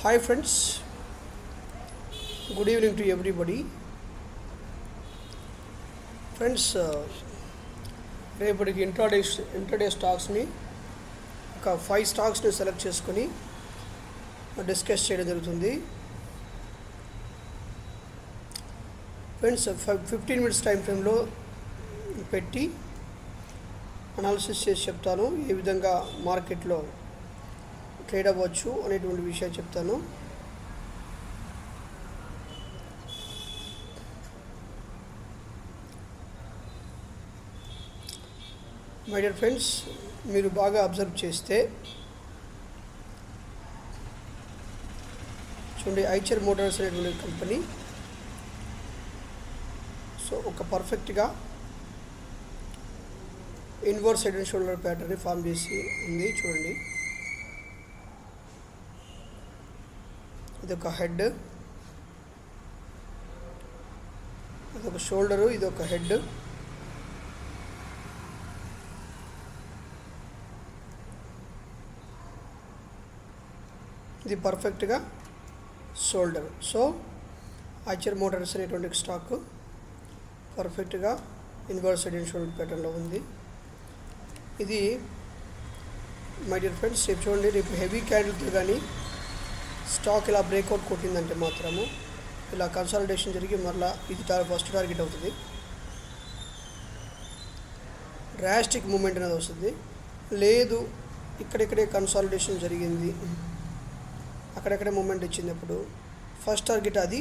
Hi friends, good evening to everybody. Friends, రేపటికి intraday స్టాక్స్ని ఒక 5 స్టాక్స్ని select చేసుకొని డిస్కస్ చేయడం జరుగుతుంది. ఫ్రెండ్స్ 15 మినిట్స్ టైం ఫ్రేమ్లో పెట్టి అనాలిసిస్ చేసి చెప్తాను, ఏ విధంగా మార్కెట్లో ట్రేడ్ అవ్వచ్చు అనేటువంటి విషయాలు చెప్తాను. మై డియర్ ఫ్రెండ్స్, మీరు బాగా అబ్జర్వ్ చేస్తే చూడండి, ఐచర్ మోటార్స్ అనేటువంటి కంపెనీ సో ఒక పర్ఫెక్ట్గా ఇన్వర్స్ హెడ్ అండ్ షోల్డర్ ప్యాటర్న్ని ఫామ్ చేసి ఉంది. చూడండి, ఇదొక హెడ్, ఇదొక షోల్డరు, ఇదొక హెడ్. ఇది పర్ఫెక్ట్గా షోల్డర్. సో ఐచర్ మోటార్స్ అనేటువంటి స్టాక్ పర్ఫెక్ట్గా ఇన్వర్స్ హెడ్ అండ్ షోల్డర్ ప్యాటర్న్లో ఉంది. ఇది మై డియర్ ఫ్రెండ్స్, రేపు చూడండి, రేపు హెవీ క్యాండిల్తో కానీ స్టాక్ ఇలా బ్రేక్అవుట్ కొట్టిందంటే మాత్రము ఇలా కన్సాలిడేషన్ జరిగి మరలా ఇది ఫస్ట్ టార్గెట్ అవుతుంది. డ్రాస్టిక్ మూమెంట్ అనేది వస్తుంది. లేదు, ఇక్కడిక్కడే కన్సాలిడేషన్ జరిగింది, అక్కడక్కడే మూమెంట్ ఇచ్చినప్పుడు ఫస్ట్ టార్గెట్ అది,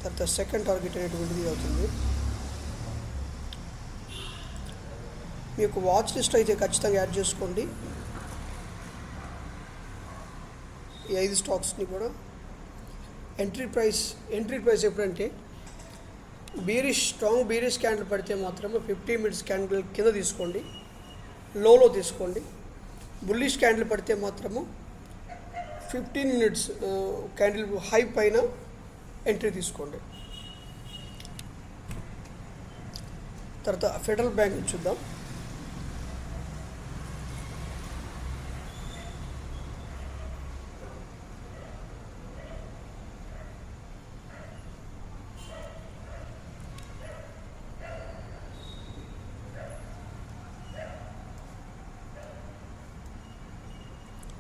తర్వాత సెకండ్ టార్గెట్ అనేటువంటిది అవుతుంది. మీకు వాచ్ లిస్ట్ అయితే ఖచ్చితంగా యాడ్ చేసుకోండి. ఈ 5 స్టాక్స్ని కూడా ఎంట్రీ ప్రైస్ ఎప్పుడంటే స్ట్రాంగ్ బీరిష్ క్యాండిల్ పడితే మాత్రమే 15 మినిట్స్ క్యాండిల్ కింద తీసుకోండి, లోలో తీసుకోండి. బుల్లిష్ క్యాండిల్ పడితే మాత్రము 15 మినిట్స్ క్యాండిల్ హై పైన ఎంట్రీ తీసుకోండి. తర్వాత ఫెడరల్ బ్యాంక్ చూద్దాం.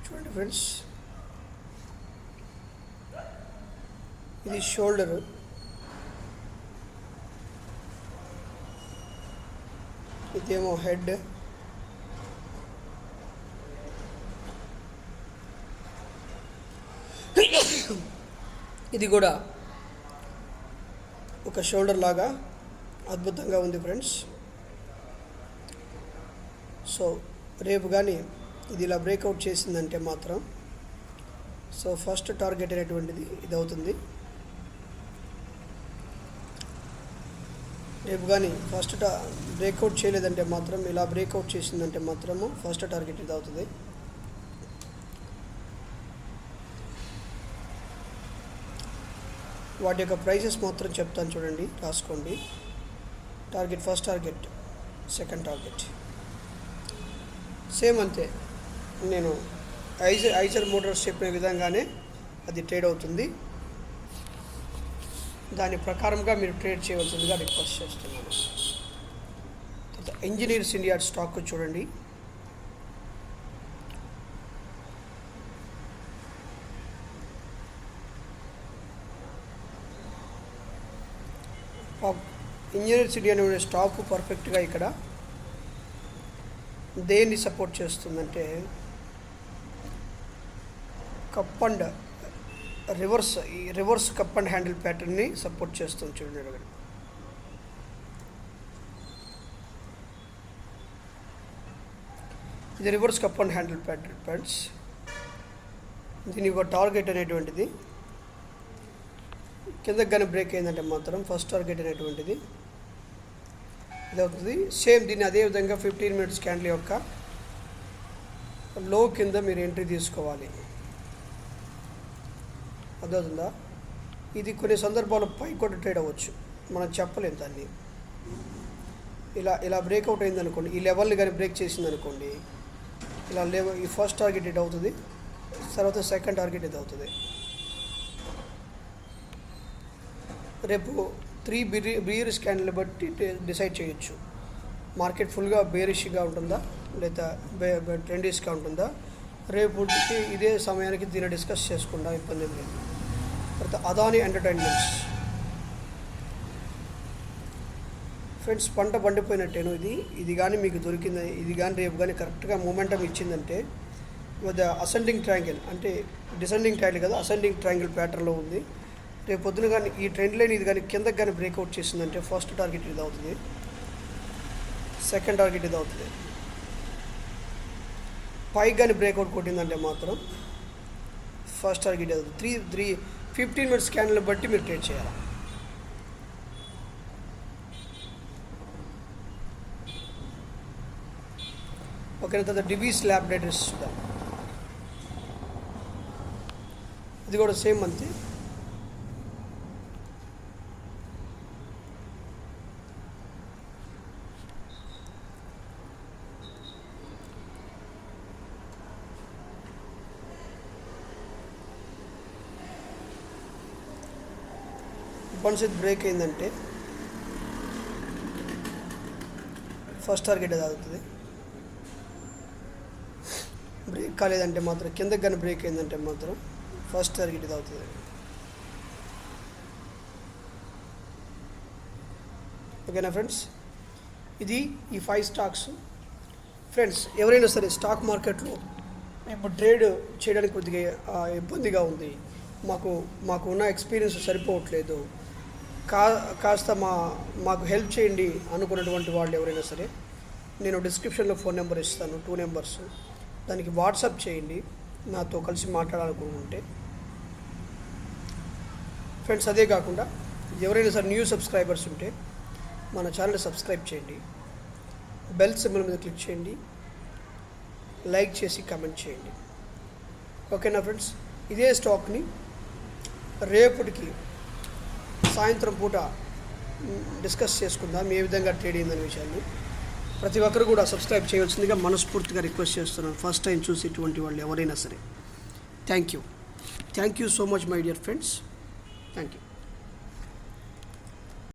చూడండి ఫ్రెండ్స్, ఇది షోల్డరు, ఇదేమో హెడ్, ఇది కూడా ఒక షోల్డర్ లాగా అద్భుతంగా ఉంది ఫ్రెండ్స్. సో రేపు కానీ ఇది ఇలా బ్రేక్అవుట్ చేసిందంటే మాత్రం సో ఫస్ట్ టార్గెట్ అనేటువంటిది ఇది అవుతుంది. రేపు కానీ ఫస్ట్ బ్రేక్అవుట్ చేయలేదంటే మాత్రం ఇలా బ్రేక్అవుట్ చేసిందంటే మాత్రము ఫస్ట్ టార్గెట్ ఇది అవుతుంది. వాటి యొక్క ప్రైసెస్ మాత్రం చెప్తాను, చూడండి, రాసుకోండి. Target, first target, second target same అంతే. నేను ఐచర్ మోటార్స్ చెప్పిన విధంగానే అది ట్రేడ్ అవుతుంది. దాని ప్రకారంగా మీరు ట్రేడ్ చేయవలసిందిగా రిక్వెస్ట్ చేస్తున్నాను. ఇంజనీర్స్ ఇండియా స్టాక్ చూడండి, ఇంజనీర్స్ ఇండియా అనే స్టాక్ పర్ఫెక్ట్గా ఇక్కడ దేన్ని సపోర్ట్ చేస్తుందంటే cup and reverse cup and handle ప్యాటర్న్ని సపోర్ట్ చేస్తుంది. చూడండి, ఇది reverse cup and handle pattern friends. దీని ఒక టార్గెట్ అనేటువంటిది కిందకి కానీ బ్రేక్ అయిందంటే మాత్రం ఫస్ట్ టార్గెట్ అనేటువంటిది ఇది అవుతుంది. సేమ్ దీన్ని అదేవిధంగా 15 మినిట్స్ క్యాండిల్ యొక్క లో కింద మీరు ఎంట్రీ తీసుకోవాలి. అర్థమవుతుందా? ఇది కొన్ని సందర్భాల్లో పై కూడా ట్రేడ్ అవ్వచ్చు, మనం చెప్పలేము దాన్ని. ఇలా బ్రేక్అవుట్ అయిందనుకోండి, ఈ లెవెల్ని కానీ బ్రేక్ చేసిందనుకోండి, ఇలా ఈ ఫస్ట్ టార్గెట్ ఇది అవుతుంది, తర్వాత సెకండ్ టార్గెట్ ఇది అవుతుంది. రేపు 3 బేరిష్ క్యాండిల్ బట్టి డిసైడ్ చేయొచ్చు. మార్కెట్ ఫుల్గా బేరిష్గా ఉంటుందా లేదా ట్రెండిష్గా ఉంటుందా, రేపుకి ఇదే సమయానికి దీన్ని డిస్కస్ చేసుకుంటా, ఇబ్బంది ఏం లేదు. తర్వాత అదాని ఎంటర్టైన్మెంట్స్ ఫ్రెండ్స్, పంట పండిపోయినట్టేను. ఇది కానీ మీకు దొరికింది, ఇది కానీ రేపు కానీ కరెక్ట్గా మూమెంటం ఇచ్చిందంటే అసెండింగ్ ట్రయాంగిల్, అంటే డిసెండింగ్ ట్రయాంగిల్ కదా, అసెండింగ్ ట్రయాంగిల్ ప్యాటర్న్లో ఉంది. రేపు పొద్దున కానీ ఈ ట్రెండ్ లైన్ ఇది కానీ కిందకి కానీ బ్రేక్అవుట్ చేసిందంటే ఫస్ట్ టార్గెట్ ఇది అవుతుంది, సెకండ్ టార్గెట్ ఇది అవుతుంది. పైకి కానీ బ్రేక్అవుట్ కొట్టిందంటే మాత్రం ఫస్ట్ టార్గెట్ ఇది అవుతుంది. 15 మినిట్స్ క్యాండిల్ బట్టి మీరు ట్రేడ్ చేయాలి. ఓకేనా. తర్వాత డివీస్ ల్యాబొరేటరీస్ చూద్దాం. ఇది కూడా సేమ్ అంతే. వన్స్ ఇది బ్రేక్ అయిందంటే ఫస్ట్ టార్గెట్ అది అవుతుంది. బ్రేక్ కాలేదంటే మాత్రం, కిందకి కానీ బ్రేక్ అయిందంటే మాత్రం ఫస్ట్ టార్గెట్ ఇది అవుతుంది. ఓకేనా ఫ్రెండ్స్, ఇది ఈ 5 స్టాక్స్. ఫ్రెండ్స్, ఎవరైనా సరే స్టాక్ మార్కెట్లో మేము ట్రేడ్ చేయడానికి కొద్దిగా ఇబ్బందిగా ఉంది, మాకు ఉన్న ఎక్స్పీరియన్స్ సరిపోవట్లేదు, కాస్త మాకు హెల్ప్ చేయండి అనుకున్నటువంటి వాళ్ళు ఎవరైనా సరే, నేను డిస్క్రిప్షన్లో ఫోన్ నెంబర్ ఇస్తాను, 2 నెంబర్స్, దానికి వాట్సాప్ చేయండి నాతో కలిసి మాట్లాడాలనుకుంటే. ఫ్రెండ్స్, అదే కాకుండా ఎవరైనా సరే న్యూ సబ్స్క్రైబర్స్ ఉంటే మన ఛానల్ సబ్స్క్రైబ్ చేయండి, బెల్ సింబల్ మీద క్లిక్ చేయండి, లైక్ చేసి కామెంట్ చేయండి. ఓకేనా ఫ్రెండ్స్, ఇదే స్టాక్ని రేపటికి సాయంత్రం పూట డిస్కస్ చేసుకుందాం, ఏ విధంగా ట్రేడ్ అయిందనే విషయాన్ని. ప్రతి ఒక్కరు కూడా సబ్స్క్రైబ్ చేయవలసిందిగా మనస్ఫూర్తిగా రిక్వెస్ట్ చేస్తున్నాను, ఫస్ట్ టైం చూసేటువంటి వాళ్ళు ఎవరైనా సరే. Thank you so much my dear friends. Thank you.